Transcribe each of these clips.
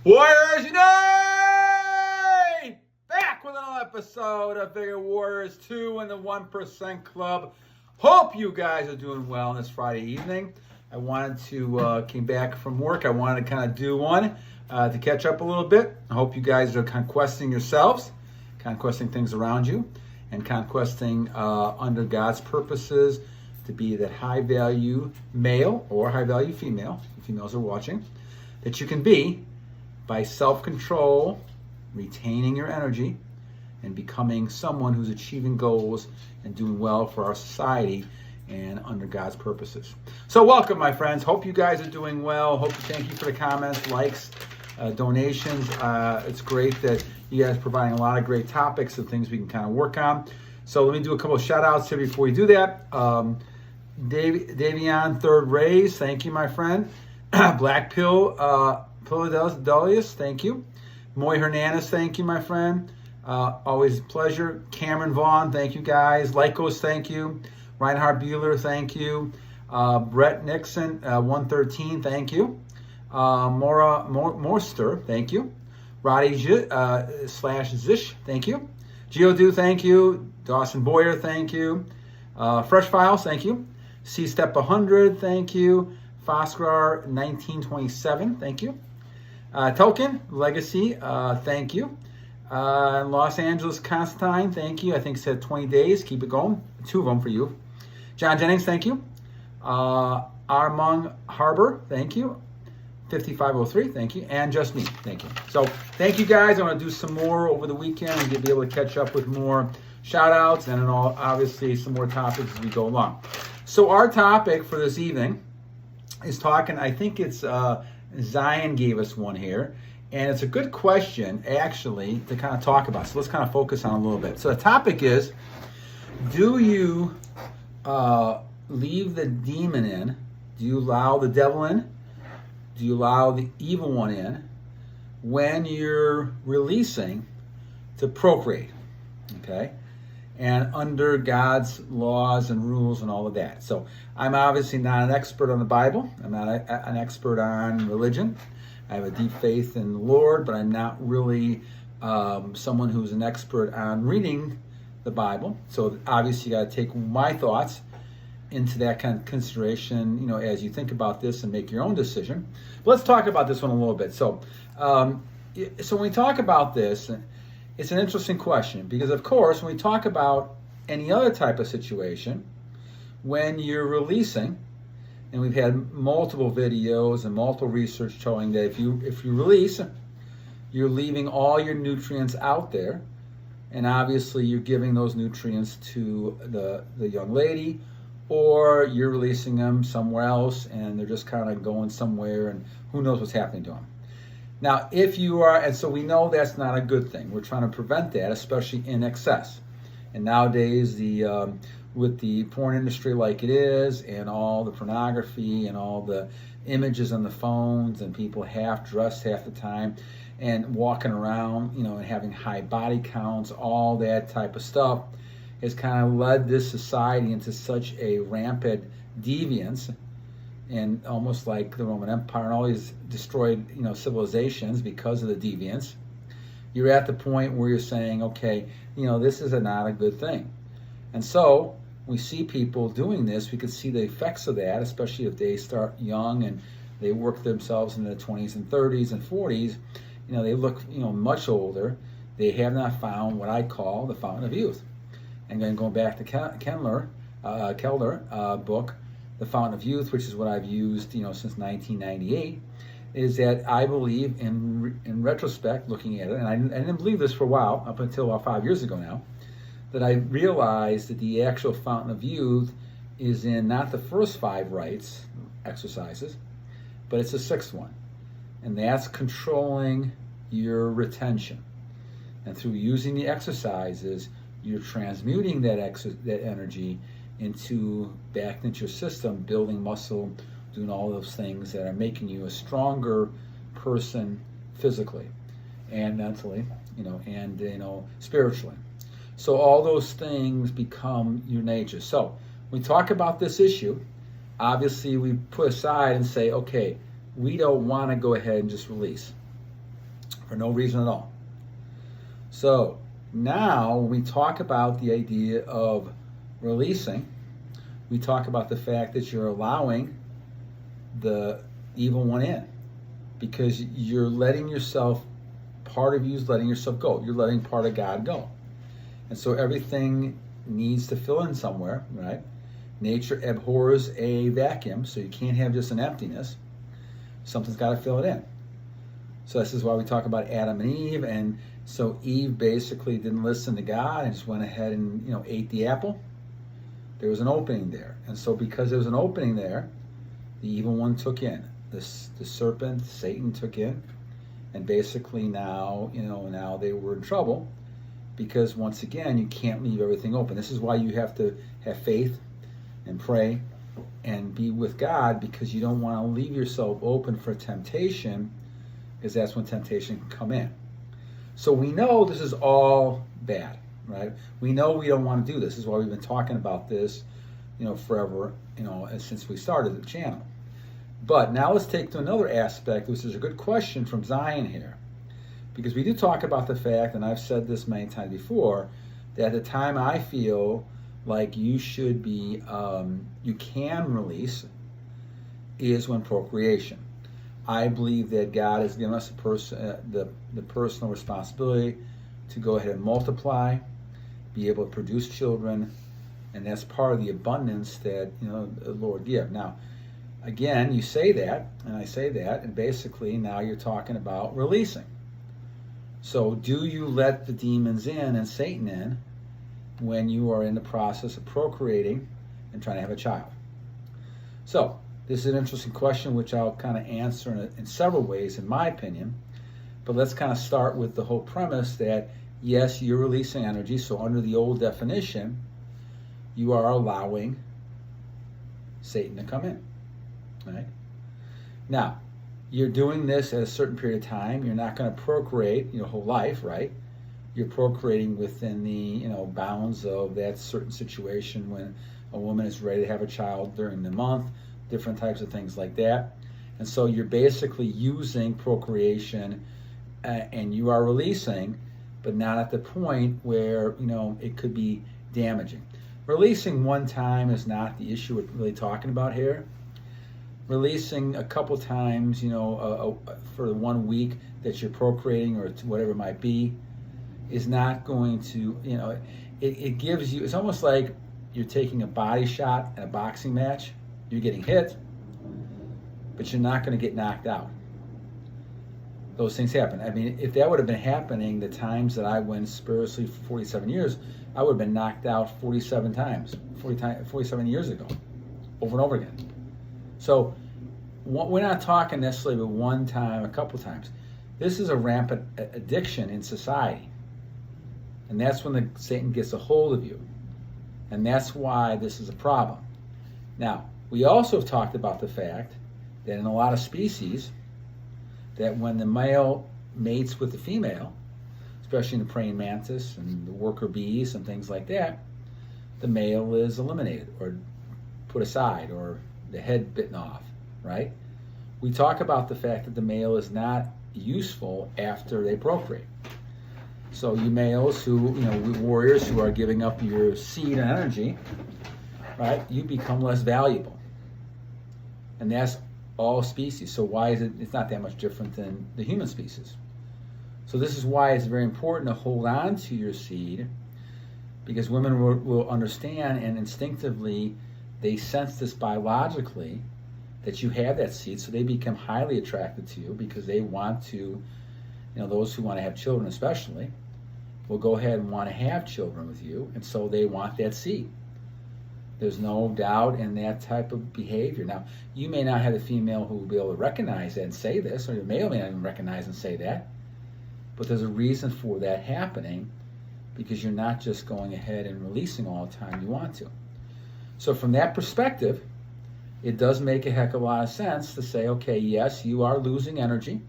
Warriors Unite! Back with another episode of Bigger Warriors 2 in the 1% Club. Hope you guys are doing well on this Friday evening. I wanted to, came back from work. I wanted to kind of do one to catch up a little bit. I hope you guys are conquesting yourselves, conquesting things around you, and conquesting under God's purposes to be that high-value male or high-value female, if females are watching, that you can be by self-control, retaining your energy, and becoming someone who's achieving goals and doing well for our society and under God's purposes. So welcome, my friends. Hope you guys are doing well. Thank you for the comments, likes, donations. It's great that you guys are providing a lot of great topics and things we can kind of work on. So let me do a couple of shout outs here before we do that. Davion, third raze. Thank you, my friend. Blackpillaudrius, thank you. Moy Hernandez, thank you, my friend. Always a pleasure. Cameron Vaughn, thank you, guys. Lykkos, thank you. Reinhardt Bieler, thank you. Brettnxon, 113, thank you. Moromoroster, thank you. Roddy Zsh, thank you. Giodude, thank you. Dawson Boyer, thank you. Freshfyles, thank you. CStep 100, thank you. Faskr 1927, thank you. Tekken Legacy, thank you. Los Angeles Constantine, thank you. I think it said 20 days. Keep it going. 2 of them for you. Jennings, thank you. Armongharbor, thank you. 5503, thank you. And just me, thank you. So thank you, guys. I want to do some more over the weekend and be able to catch up with more shout outs and obviously some more topics as we go along. So our topic for this evening is talking, I think it's Zion gave us one here, and it's a good question actually to kind of talk about. So let's kind of focus on a little bit. So the topic is, do you leave the demon in? Do you allow the devil in? Do you allow the evil one in when you're releasing to procreate? Okay? And under God's laws and rules and all of that. So I'm obviously not an expert on the Bible. I'm not an expert on religion. I have a deep faith in the Lord, but I'm not really someone who's an expert on reading the Bible. So obviously you got to take my thoughts into that kind of consideration, as you think about this and make your own decision. But let's talk about this one a little bit. So when we talk about this, it's an interesting question because, of course, when we talk about any other type of situation, when you're releasing, and we've had multiple videos and multiple research showing that if you release, you're leaving all your nutrients out there, and obviously you're giving those nutrients to the young lady, or you're releasing them somewhere else, and they're just kind of going somewhere, and who knows what's happening to them. Now, if you are, and so we know that's not a good thing. We're trying to prevent that, especially in excess. And nowadays, with the porn industry like it is, and all the pornography and all the images on the phones, and people half dressed half the time, and walking around, and having high body counts, all that type of stuff, has kind of led this society into such a rampant deviance. And almost like the Roman Empire and all these destroyed, civilizations because of the deviance, you're at the point where you're saying, okay, this is not a good thing. And so we see people doing this. We can see the effects of that, especially if they start young and they work themselves in their 20s and 30s and 40s. They look, much older. They have not found what I call the fountain of youth. And then going back to Keller book, The Fountain of Youth, which is what I've used, since 1998, is that I believe in retrospect, looking at it, and I didn't believe this for a while, up until about 5 years ago now, that I realized that the actual Fountain of Youth is in not the first 5 rites, exercises, but it's the 6th one. And that's controlling your retention. And through using the exercises, you're transmuting that energy back into your system, building muscle, doing all those things that are making you a stronger person physically and mentally, and spiritually. So all those things become your nature. So when we talk about this issue, obviously we put aside and say, okay, we don't want to go ahead and just release. for no reason at all. So now when we talk about the idea of releasing, we talk about the fact that you're allowing the evil one in, because you're letting yourself, part of you is letting yourself go. You're letting part of God go. And so everything needs to fill in somewhere, right? Nature abhors a vacuum, so you can't have just an emptiness. Something's got to fill it in. So this is why we talk about Adam and Eve. And so Eve basically didn't listen to God and just went ahead and, ate the apple. There was an opening there. And so because there was an opening there, the evil one took in. The serpent, Satan, took in. And basically now, now they were in trouble, because once again, you can't leave everything open. This is why you have to have faith and pray and be with God, because you don't want to leave yourself open for temptation, because that's when temptation can come in. So we know this is all bad, right? We know we don't want to do this. This is why we've been talking about this, forever, since we started the channel. But now let's take to another aspect, which is a good question from Zion here. Because we do talk about the fact, and I've said this many times before, that the time I feel like you should be, you can release, is when procreation. I believe that God has given us the personal responsibility to go ahead and multiply, be able to produce children, and that's part of the abundance that the Lord gives. Now, again, you say that, and I say that, and basically now you're talking about releasing. So do you let the demons in and Satan in when you are in the process of procreating and trying to have a child? So this is an interesting question, which I'll kind of answer in several ways, in my opinion. But let's kind of start with the whole premise that, yes, you're releasing energy. So under the old definition, you are allowing Satan to come in. Right? Now, you're doing this at a certain period of time. You're not going to procreate your whole life, right? You're procreating within the bounds of that certain situation when a woman is ready to have a child during the month, different types of things like that. And so you're basically using procreation, and you are releasing, but not at the point where it could be damaging. Releasing one time is not the issue we're really talking about here. Releasing a couple times, for 1 week that you're procreating or whatever it might be, is not going to, it gives you, it's almost like you're taking a body shot in a boxing match. You're getting hit, but you're not going to get knocked out. Those things happen. I mean, if that would have been happening the times that I went spiritually for 47 years, I would have been knocked out 47 times, 47 years ago, over and over again. So we're not talking necessarily about one time, a couple times. This is a rampant addiction in society. And that's when Satan gets a hold of you. And that's why this is a problem. Now, we also have talked about the fact that in a lot of species, that when the male mates with the female, especially in the praying mantis and the worker bees and things like that, the male is eliminated or put aside or the head bitten off, right? We talk about the fact that the male is not useful after they procreate. So you males who, warriors who are giving up your seed and energy, right, you become less valuable. And that's all species. So why is it, it's not that much different than the human species. So this is why it's very important to hold on to your seed, because women will understand, and instinctively they sense this biologically, that you have that seed, so they become highly attracted to you because they want to, those who want to have children especially, will go ahead and want to have children with you, and so they want that seed. There's no doubt in that type of behavior. Now, you may not have a female who will be able to recognize that and say this, or your male may not even recognize and say that, but there's a reason for that happening, because you're not just going ahead and releasing all the time you want to. So from that perspective, it does make a heck of a lot of sense to say, okay, yes, you are losing energy,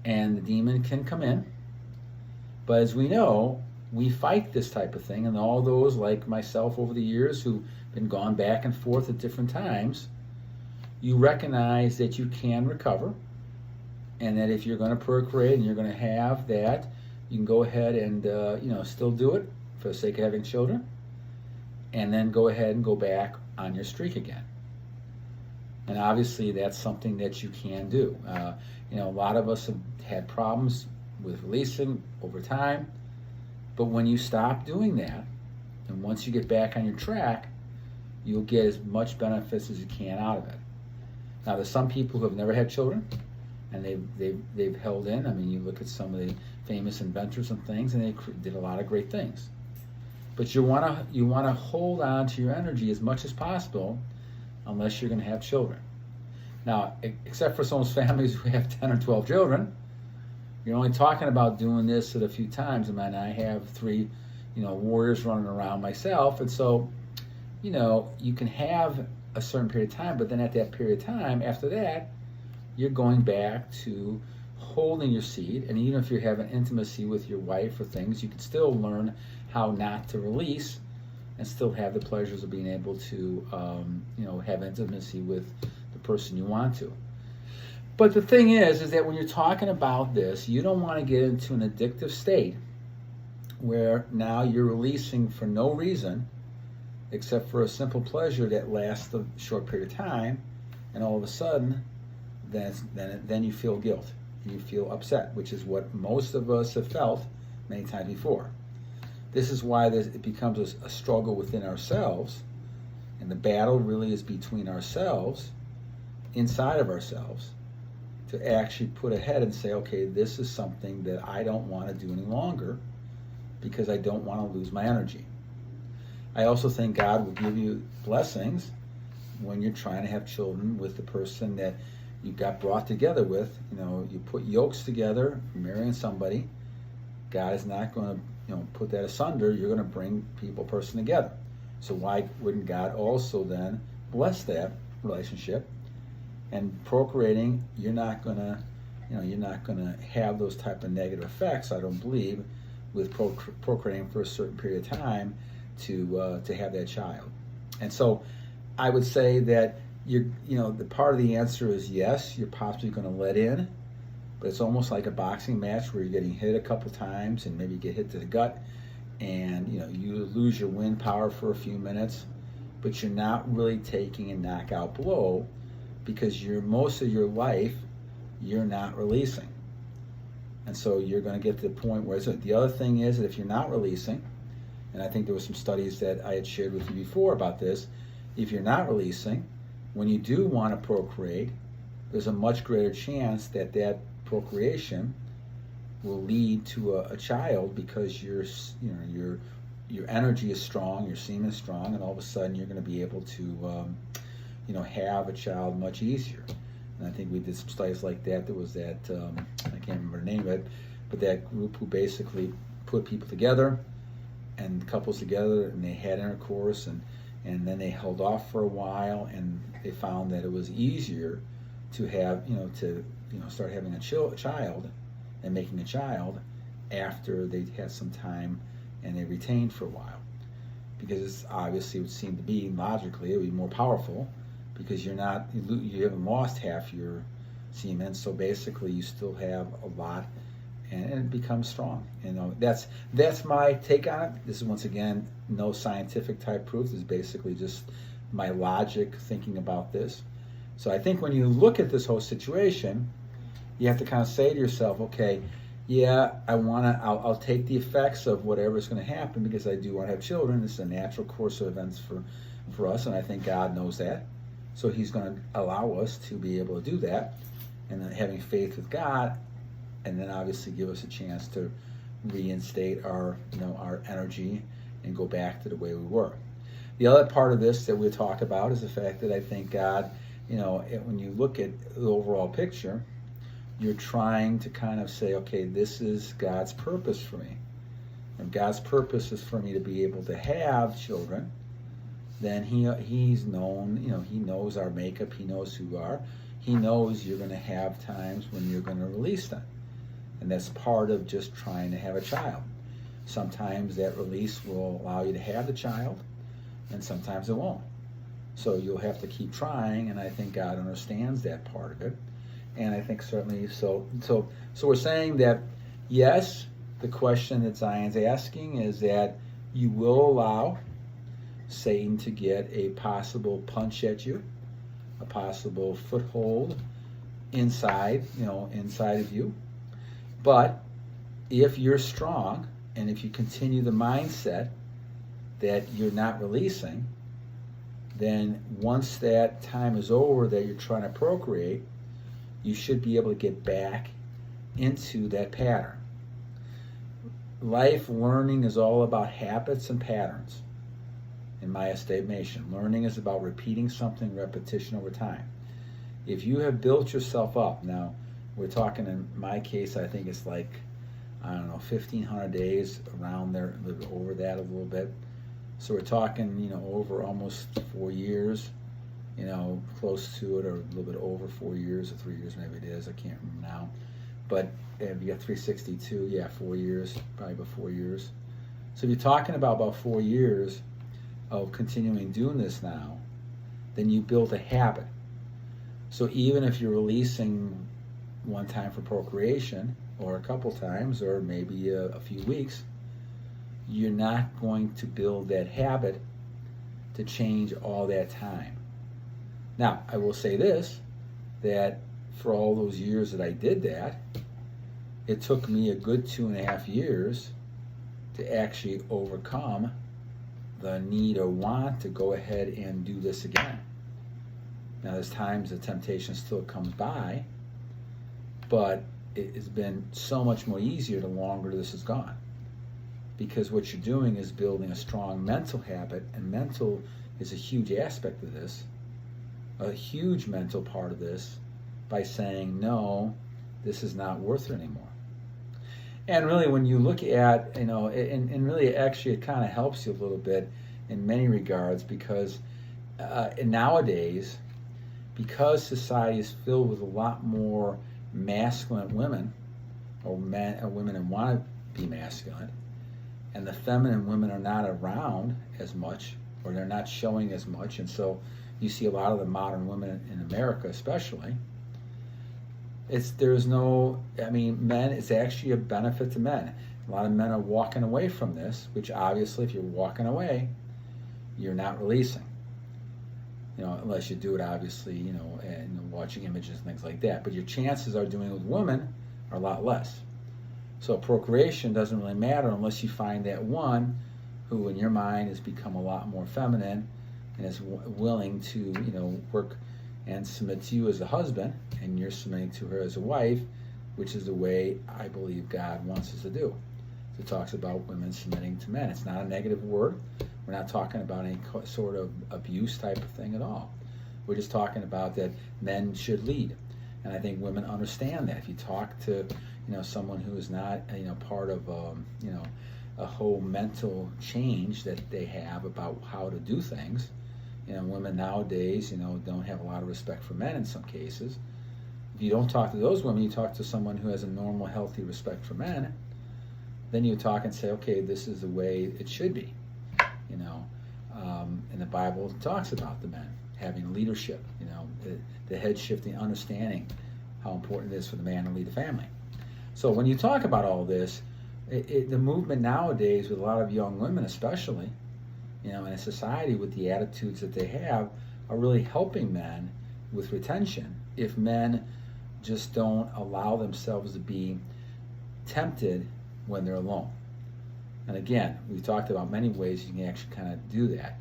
and the demon can come in, but as we know, we fight this type of thing, and all those like myself over the years who've been gone back and forth at different times, you recognize that you can recover, and that if you're going to procreate and you're going to have that, you can go ahead and still do it for the sake of having children, and then go ahead and go back on your streak again. And obviously that's something that you can do. A lot of us have had problems with releasing over time, but when you stop doing that, and once you get back on your track, you'll get as much benefits as you can out of it. Now, there's some people who have never had children, and they've held in. I mean, you look at some of the famous inventors and things, and they did a lot of great things. But you wanna hold on to your energy as much as possible, unless you're going to have children. Now, except for some families who have 10 or 12 children, you're only talking about doing this at a few times. I mean, I have 3, warriors running around myself, and so, you can have a certain period of time, but then at that period of time, after that, you're going back to holding your seed. And even if you're having intimacy with your wife or things, you can still learn how not to release and still have the pleasures of being able to, have intimacy with the person you want to. But the thing is that when you're talking about this, you don't want to get into an addictive state where now you're releasing for no reason except for a simple pleasure that lasts a short period of time, and all of a sudden, then you feel guilt, you feel upset, which is what most of us have felt many times before. This is why it becomes a struggle within ourselves, and the battle really is between ourselves, inside of ourselves, to actually put ahead and say, okay, this is something that I don't want to do any longer because I don't want to lose my energy. I also think God will give you blessings when you're trying to have children with the person that you got brought together with. You put yokes together, marrying somebody. God is not going to put that asunder. You're going to bring person together. So why wouldn't God also then bless that relationship? And procreating, you're not going to have those type of negative effects, I don't believe, with procreating for a certain period of time to have that child. And so I would say that the part of the answer is yes, you're possibly going to let in, but it's almost like a boxing match where you're getting hit a couple times and maybe you get hit to the gut, and you lose your wind power for a few minutes, but you're not really taking a knockout blow because most of your life you're not releasing. And so you're going to get to the point where the other thing is that if you're not releasing, and I think there were some studies that I had shared with you before about this, if you're not releasing, when you do want to procreate, there's a much greater chance that procreation will lead to a child because your energy is strong, your semen is strong, and all of a sudden you're going to be able to have a child much easier. And I think we did some studies like that. There was that, I can't remember the name of it, but that group who basically put people together and couples together, and they had intercourse, and then they held off for a while, and they found that it was easier to have, start having a child and making a child after they had some time and they retained for a while. Because obviously it would seem to be, logically, it would be more powerful because you haven't lost half your semen, so basically you still have a lot, and it becomes strong. That's my take on it. This is, once again, no scientific type proof. This is basically just my logic thinking about this. So I think when you look at this whole situation, you have to kind of say to yourself, okay, yeah, I'll take the effects of whatever's going to happen because I do want to have children. This is a natural course of events for us, and I think God knows that. So he's going to allow us to be able to do that, and then having faith with God, and then obviously give us a chance to reinstate our energy and go back to the way we were. The other part of this that we'll talk about is the fact that I think God, when you look at the overall picture, you're trying to kind of say, okay, this is God's purpose for me. If God's purpose is for me to be able to have children, then he's known, he knows our makeup, he knows who we are, he knows you're going to have times when you're going to release them. And that's part of just trying to have a child. Sometimes that release will allow you to have the child, and sometimes it won't. So you'll have to keep trying, and I think God understands that part of it. And I think certainly so. So we're saying that, yes, the question that Zion's asking is that you will allow Satan to get a possible punch at you, a possible foothold inside of you. But if you're strong and if you continue the mindset that you're not releasing, then once that time is over that you're trying to procreate, you should be able to get back into that pattern. Life learning is all about habits and patterns, in my estimation. Learning is about repeating something, repetition over time. If you have built yourself up, now we're talking in my case, I think it's like, I don't know, 1,500 days, around there, a little bit over that a little bit. So we're talking, over almost 4 years, close to it, or a little bit over 4 years, or 3 years maybe it is, I can't remember now. But if you got 362, yeah, 4 years, probably about 4 years. So if you're talking about 4 years of continuing doing this now, then you build a habit. So even if you're releasing one time for procreation, or a couple times, or maybe a few weeks, you're not going to build that habit to change all that time. Now, I will say this, that for all those years that I did that, it took me a good 2.5 years to actually overcome the need or want to go ahead and do this again. Now, there's times the temptation still comes by, but it has been so much more easier the longer this has gone. Because what you're doing is building a strong mental habit, and mental is a huge aspect of this, a huge mental part of this, by saying, no, this is not worth it anymore. And really, when you look at, and really actually it kind of helps you a little bit in many regards, because nowadays, because society is filled with a lot more masculine women, or men, or women that want to be masculine, and the feminine women are not around as much, or they're not showing as much, and so you see a lot of the modern women in America especially, men, it's actually a benefit to men. A lot of men are walking away from this, which obviously if you're walking away, you're not releasing. Unless you do it obviously, and watching images and things like that. But your chances are doing it with women are a lot less. So procreation doesn't really matter unless you find that one who in your mind has become a lot more feminine and is willing to, work and submit to you as a husband, and you're submitting to her as a wife, which is the way I believe God wants us to do. It talks about women submitting to men. It's not a negative word. We're not talking about any sort of abuse type of thing at all. We're just talking about that men should lead. And I think women understand that. If you talk to, someone who is not, part of, a whole mental change that they have about how to do things, women nowadays, don't have a lot of respect for men in some cases. If you don't talk to those women, you talk to someone who has a normal, healthy respect for men, then you talk and say, okay, this is the way it should be. And the Bible talks about the men having leadership, the head shifting, understanding how important it is for the man to lead the family. So when you talk about all this, the movement nowadays with a lot of young women especially, in a society with the attitudes that they have, are really helping men with retention if men just don't allow themselves to be tempted when they're alone. And again, we talked about many ways you can actually kind of do that.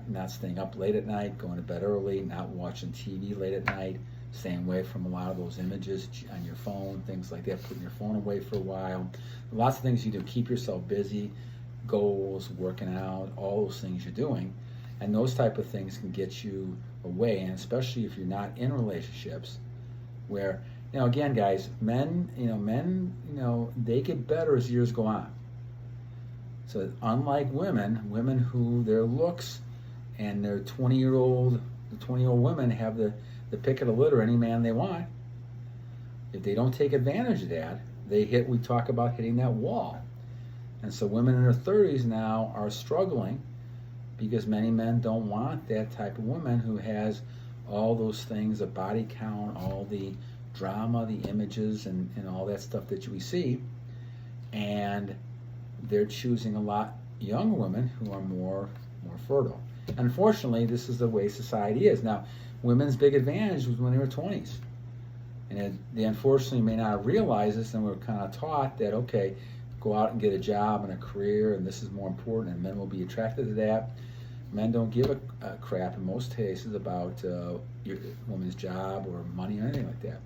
Not staying up late at night, going to bed early, not watching TV late at night, staying away from a lot of those images on your phone, things like that, putting your phone away for a while. Lots of things you do. Keep yourself busy, goals, working out, all those things you're doing. And those type of things can get you away, and especially if you're not in relationships where, again, guys, men, they get better as years go on. So unlike women who their looks and their 20-year-old women have the pick of the litter, any man they want. If they don't take advantage of that, we talk about hitting that wall. And so women in their 30s now are struggling because many men don't want that type of woman who has all those things, the body count, all the drama, the images, and all that stuff that we see. And they're choosing a lot younger women who are more fertile. Unfortunately, this is the way society is. Now, women's big advantage was when they were 20s. And they unfortunately may not realize this, and we're kind of taught that, okay, go out and get a job and a career, and this is more important, and men will be attracted to that. Men don't give a crap in most cases about your woman's job or money or anything like that.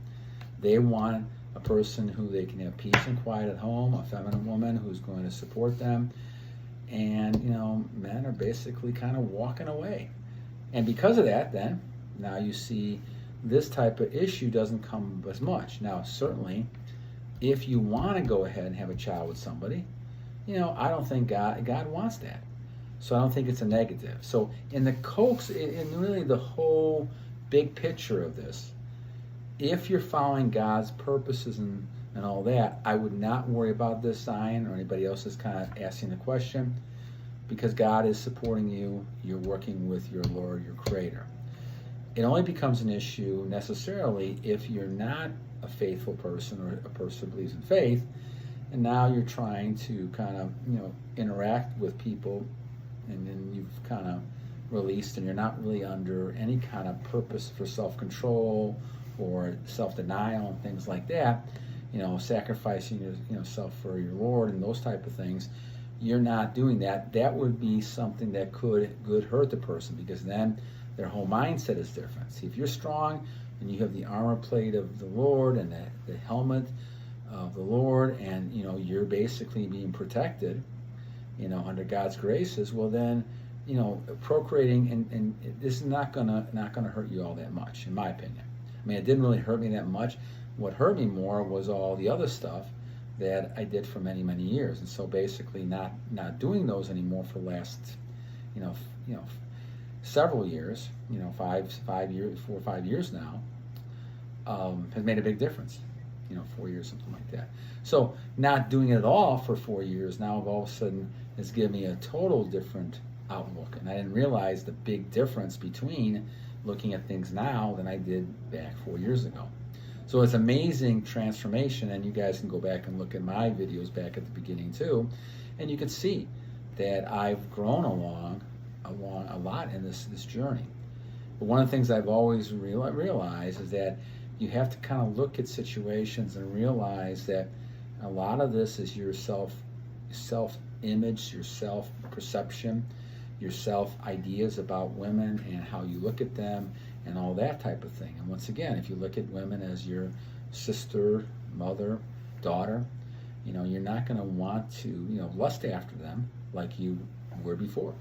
They want a person who they can have peace and quiet at home, a feminine woman who's going to support them. And, men are basically kind of walking away. And because of that, then, now you see this type of issue doesn't come as much. Now, certainly, if you want to go ahead and have a child with somebody, I don't think God wants that. So I don't think it's a negative. So in really the whole big picture of this, if you're following God's purposes and all that, I would not worry about this sign or anybody else is kind of asking the question, because God is supporting you. You're working with your Lord, your Creator. It only becomes an issue necessarily if you're not a faithful person or a person who believes in faith, and now you're trying to kind of interact with people, and then you've kind of released and you're not really under any kind of purpose for self-control or self-denial and things like that, sacrificing yourself for your Lord and those type of things. You're not doing that. That would be something that could hurt the person, because then their whole mindset is different. See, if you're strong and you have the armor plate of the Lord and the helmet of the Lord, and you're basically being protected, under God's graces, well then, procreating and this is not gonna hurt you all that much, in my opinion. I mean, it didn't really hurt me that much. What hurt me more was all the other stuff that I did for many, many years. And so basically not doing those anymore for the last, several years, 4 or 5 years now, has made a big difference. 4 years, something like that. So not doing it at all for 4 years now all of a sudden has given me a total different outlook. And I didn't realize the big difference between looking at things now than I did back 4 years ago. So it's amazing transformation, and you guys can go back and look at my videos back at the beginning too, and you can see that I've grown along a lot in this journey. But one of the things I've always realized is that you have to kind of look at situations and realize that a lot of this is your self-image, your self-perception, your self-ideas about women and how you look at them and all that type of thing. And once again, if you look at women as your sister, mother, daughter, you're not going to want to, lust after them like you were before.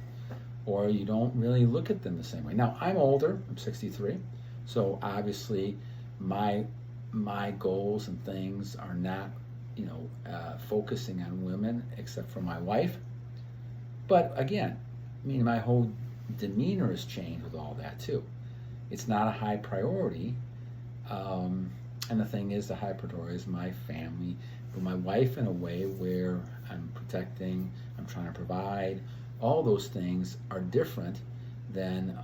Or you don't really look at them the same way. Now, I'm older, I'm 63, so obviously my goals and things are not, focusing on women except for my wife. But again, my whole demeanor has changed with all that too. It's not a high priority, and the thing is, the high priority is my family, but my wife in a way where I'm protecting, I'm trying to provide. All those things are different than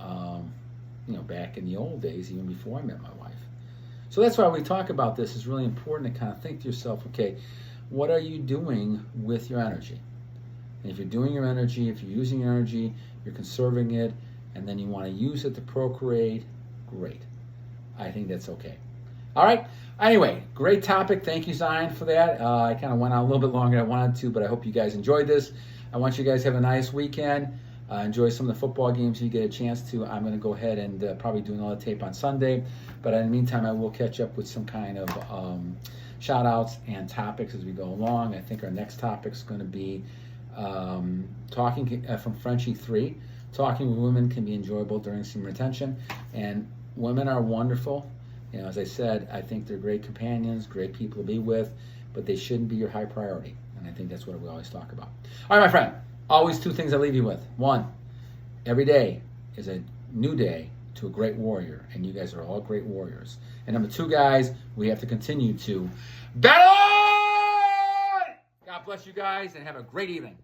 back in the old days, even before I met my wife. So that's why we talk about this. It's really important to kind of think to yourself, okay, what are you doing with your energy? And if you're doing your energy, if you're using your energy, you're conserving it, and then you want to use it to procreate, great. I think that's okay. All right. Anyway, great topic. Thank you, Zion, for that. I kind of went on a little bit longer than I wanted to, but I hope you guys enjoyed this. I want you guys to have a nice weekend. Enjoy some of the football games if you get a chance to. I'm going to go ahead and probably do another tape on Sunday. But in the meantime, I will catch up with some kind of shout-outs and topics as we go along. I think our next topic is going to be talking from Frenchie 3. Talking with women can be enjoyable during semen retention. And women are wonderful. As I said, I think they're great companions, great people to be with, but they shouldn't be your high priority. And I think that's what we always talk about. All right, my friend, always 2 things I leave you with. 1, every day is a new day to a great warrior, and you guys are all great warriors. And number 2, guys, we have to continue to battle on! God bless you guys, and have a great evening.